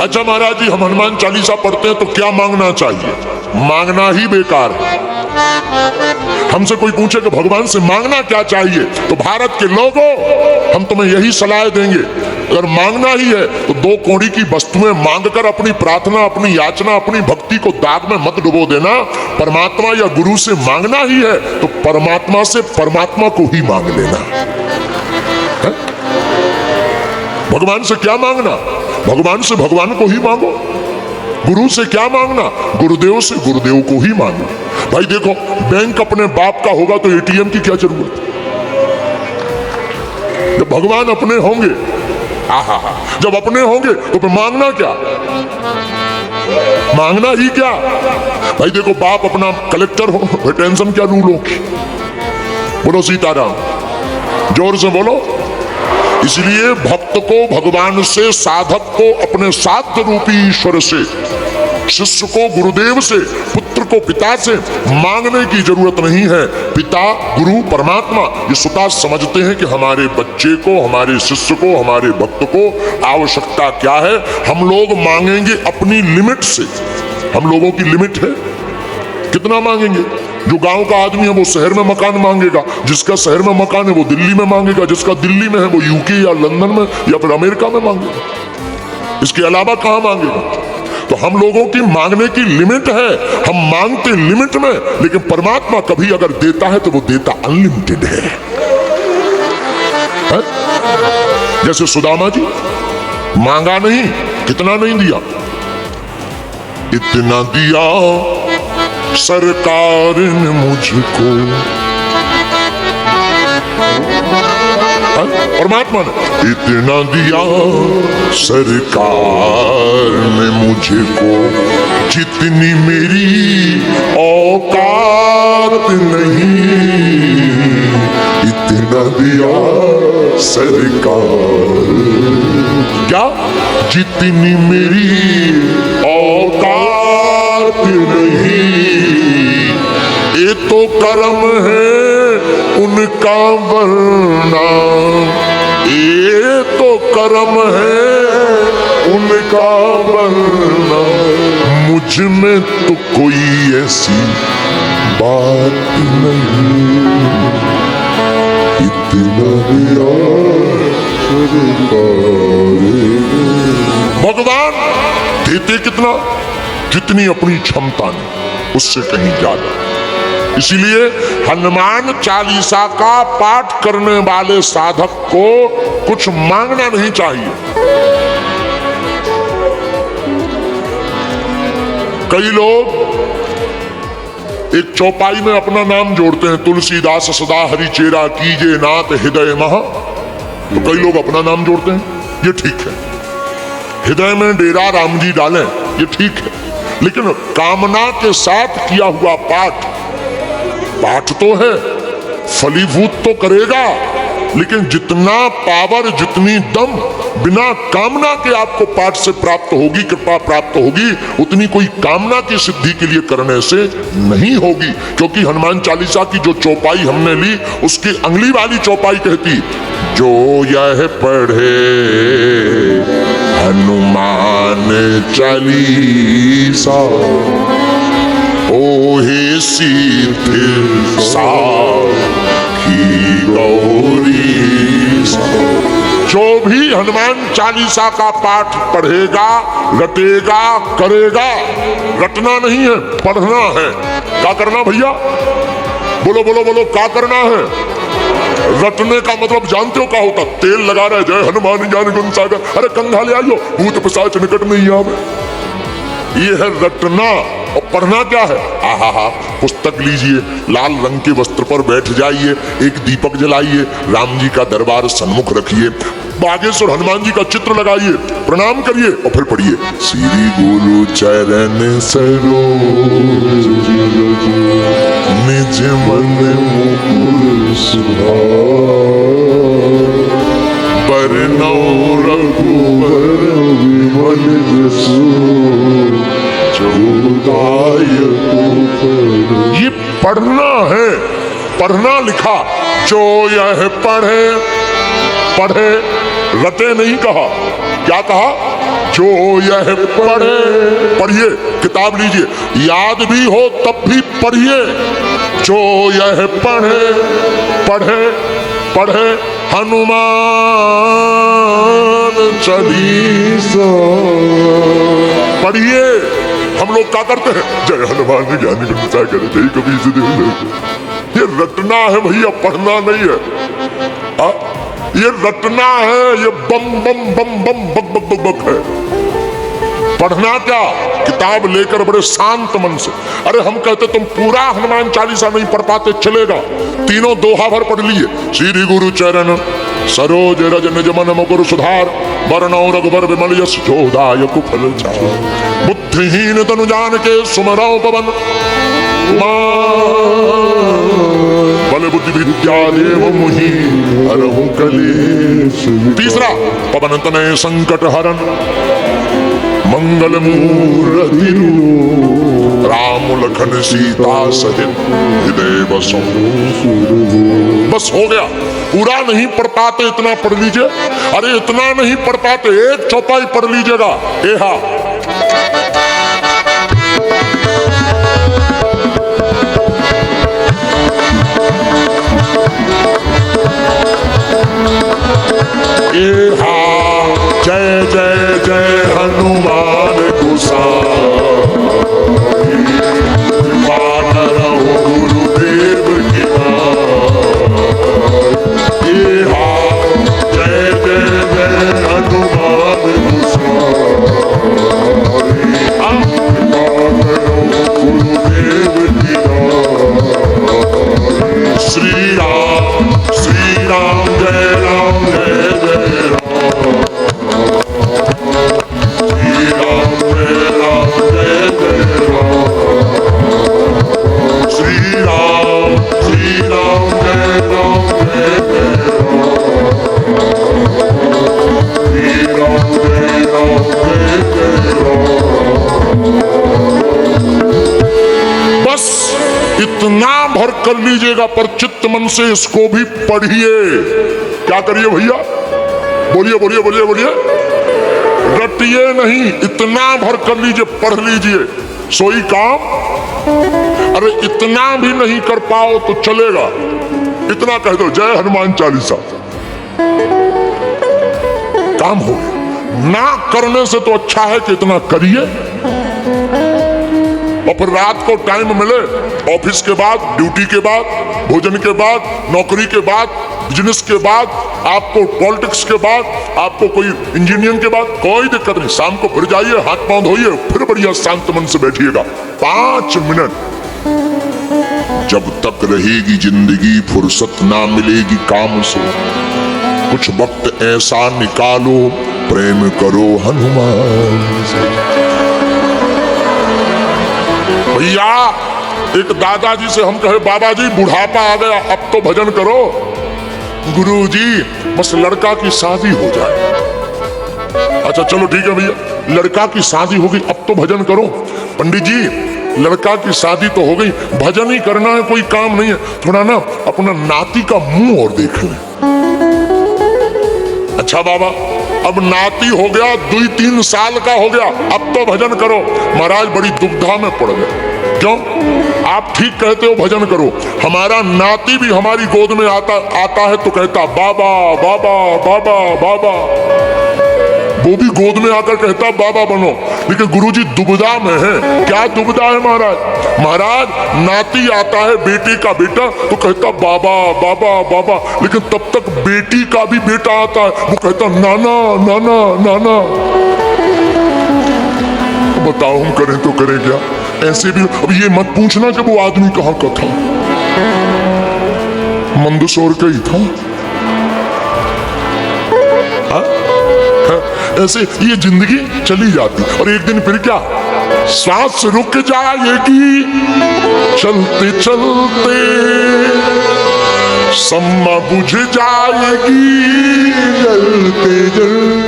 अच्छा महाराज जी, हम हनुमान चालीसा पढ़ते हैं तो क्या मांगना चाहिए? मांगना ही बेकार है। हमसे कोई पूछे कि भगवान से मांगना क्या चाहिए, तो भारत के लोगों, हम तुम्हें यही सलाह देंगे, अगर मांगना ही है तो 2 कौड़ी की वस्तुएं मांगकर अपनी प्रार्थना, अपनी याचना, अपनी भक्ति को दाग में मत डुबो देना। परमात्मा या गुरु से मांगना ही है तो परमात्मा से परमात्मा को ही मांग लेना है? भगवान से क्या मांगना? भगवान से भगवान को ही मांगो। गुरु से क्या मांगना? गुरुदेव से गुरुदेव को ही मांगो। भाई देखो, बैंक अपने बाप का होगा तो एटीएम की क्या जरूरत? जब भगवान अपने होंगे, जब अपने होंगे तो फिर मांगना क्या? मांगना ही क्या? भाई देखो, बाप अपना कलेक्टर हो, भाई टेंशन क्या रूलों की? बोलो सीताराम, जोर से बोलो। इसलिए भक्त को भगवान से, साधक को अपने साध्य रूपी ईश्वर से, शिष्य को गुरुदेव से, पुत्र को पिता से मांगने की जरूरत नहीं है। पिता, गुरु, परमात्मा ये स्वतः समझते हैं कि हमारे बच्चे को, हमारे शिष्य को, हमारे भक्त को आवश्यकता क्या है। हम लोग मांगेंगे अपनी लिमिट से। हम लोगों की लिमिट है, कितना मांगेंगे? जो गांव का आदमी है वो शहर में मकान मांगेगा, जिसका शहर में मकान है वो दिल्ली में मांगेगा, जिसका दिल्ली में है वो यूके या लंदन में या फिर अमेरिका में मांगेगा। इसके अलावा कहां मांगेगा? तो हम लोगों की मांगने की लिमिट है, हम मांगते लिमिट में, लेकिन परमात्मा कभी अगर देता है तो वो देता अनलिमिटेड है? जैसे सुदामा जी, मांगा नहीं, कितना नहीं दिया? इतना दिया सरकार ने मुझको, परमात्मा ने इतना दिया सरकार ने मुझको, जितनी मेरी औकात नहीं, इतना दिया सरकार। क्या? जितनी मेरी औकात नहीं, ये तो कर्म है उनका वरना, ये तो कर्म है उनका वरना, मुझ में तो कोई ऐसी बात नहीं, इतना दिया भगवान देते कितना? जितनी अपनी क्षमता नहीं, उससे कहीं ज्यादा। इसीलिए हनुमान चालीसा का पाठ करने वाले साधक को कुछ मांगना नहीं चाहिए। कई लोग एक चौपाई में अपना नाम जोड़ते हैं, तुलसीदास सदा हरि चेरा कीजे नाथ हृदय महा। तो कई लोग अपना नाम जोड़ते हैं, ये ठीक है। हृदय में डेरा राम जी डालें, ये ठीक है। लेकिन कामना के साथ किया हुआ पाठ, पाठ तो है, फलीभूत तो करेगा, लेकिन जितना पावर, जितनी दम बिना कामना के आपको पाठ से प्राप्त होगी, कृपा प्राप्त होगी, उतनी कोई कामना की सिद्धि के लिए करने से नहीं होगी। क्योंकि हनुमान चालीसा की जो चौपाई हमने ली, उसकी अगली वाली चौपाई कहती, जो यह पढ़े हनुमान चालीसा, ओहे सिद्ध साखी गौरी। जो भी हनुमान चालीसा का पाठ पढ़ेगा, रटेगा, करेगा, रटना नहीं है, पढ़ना है। क्या करना भैया? बोलो बोलो बोलो, क्या करना है? रटने का मतलब जानते हो क्या होता? तेल लगा रहे, जय हनुमान ज्ञान गुण सागर, अरे कंघा ले आइयो, भूत पिशाच निकट नहीं आवे। ये है रटना। और पढ़ना क्या है? आहा, पुस्तक लीजिए, लाल रंग के वस्त्र पर बैठ जाइए, एक दीपक जलाइए, राम जी का दरबार सन्मुख रखिए, बागेश्वर हनुमान जी का चित्र लगाइए, प्रणाम करिए और फिर पढ़िए, श्री गुरु चरण सरोज निज मन मुकुर सुधार, बरनौ रघुबर विमल जसु, ये पढ़ना है, पढ़ना लिखा। जो यह पढ़े, पढ़े, रटे नहीं कहा। क्या कहा? जो यह पढ़े, पढ़िए, किताब लीजिए, याद भी हो तब भी पढ़िए। जो यह पढ़े पढ़े पढ़े हनुमान चालीसा। पढ़िए। हम लोग क्या करते हैं, जय हनुमान जी ज्ञानी गुण प्रचार करे, जय कबीर से देव। ये रटना है भैया, पढ़ना नहीं है। ये रटना है, ये बम बम बम बम बक बक बक बक है। पढ़ना क्या, किताब लेकर बड़े शांत मन से। अरे हम कहते तुम पूरा हनुमान चालीसा नहीं पढ़ पाते, चलेगा, तीनों दोहा भर पढ़ लिए। श्री गुरु चरण सरोज रज निज मन मुकुर सुधार, वरणौ रघुबर विमल यश जोदायक फल चार। बुद्धिहीन तनु जान के सुमरौ पवन बल बुद्धि विद्या देव मुहि हरहु कलेश। तीसरा, पवन तनय संकट हरन मंगल मूर्ति राम लखन सीता सहित हृदय बसो। बस हो गया, पूरा नहीं पढ़ पाते इतना पढ़ लीजिए। अरे इतना नहीं पढ़ पाते, एक चौपाई पढ़ लीजिएगा। एहा जय जय जय हनुमान गोसाई, गुरुदेव की जय जय जय हनुमान गुरुदेव की। श्री राम जय राम जय जय राम। इतना भर कर लीजिएगा, पर चित्त मन से इसको भी पढ़िए। क्या करिए भैया, बोलिए बोलिए बोलिए बोलिए, रटिए नहीं, इतना भर कर लीजिए, पढ़ लीजिए, सोई काम। अरे इतना भी नहीं कर पाओ तो चलेगा, इतना कह दो जय हनुमान चालीसा, काम हो गया। ना करने से तो अच्छा है कि इतना करिए। और फिर रात को टाइम मिले, ऑफिस के बाद, ड्यूटी के बाद, भोजन के बाद, नौकरी के बाद, बिजनेस के बाद, आपको पॉलिटिक्स के बाद, आपको कोई इंजीनियरिंग के बाद, कोई दिक्कत नहीं, शाम को फिर जाइए, हाथ पांव धोइए, फिर बढ़िया शांत मन से बैठिएगा 5 मिनट। जब तक रहेगी जिंदगी फुर्सत ना मिलेगी काम से, कुछ वक्त ऐसा निकालो प्रेम करो हनुमान से। भैया एक दादाजी से हम कहे, बाबा जी बुढ़ापा आ गया, अब तो भजन करो। गुरुजी बस लड़का की शादी हो जाए। अच्छा चलो ठीक है भैया, लड़का की शादी हो गई, अब तो भजन करो। पंडित जी लड़का की शादी तो हो गई, भजन ही करना है, कोई काम नहीं है, थोड़ा ना अपना नाती का मुंह और देख लें। अच्छा बाबा अब नाती हो गया, 2-3 साल का हो गया, अब तो भजन करो। महाराज बड़ी दुविधा में पड़ गए। क्यों? आप ठीक कहते हो, भजन करो। हमारा नाती भी हमारी गोद में आता है तो कहता बाबा बाबा बाबा बाबा, वो भी गोद में आकर कहता बाबा बनो। लेकिन गुरुजी दुविधा में है। क्या दुविधा है महाराज? महाराज नाती आता है, बेटे का बेटा, तो कहता बाबा बाबा बाबा, लेकिन तब तक बेटी का भी बेटा आता है, वो कहता नाना नाना नाना। बताओ हम करें तो करें क्या? ऐसे भी अब ये मत पूछना कि वो आदमी कहाँ का था, मंदसौर का ही था। ऐसे ये जिंदगी चली जाती, और एक दिन फिर क्या, सांस रुक जाएगी चलते चलते, सम्मा बुझ जाएगी जलते जलते।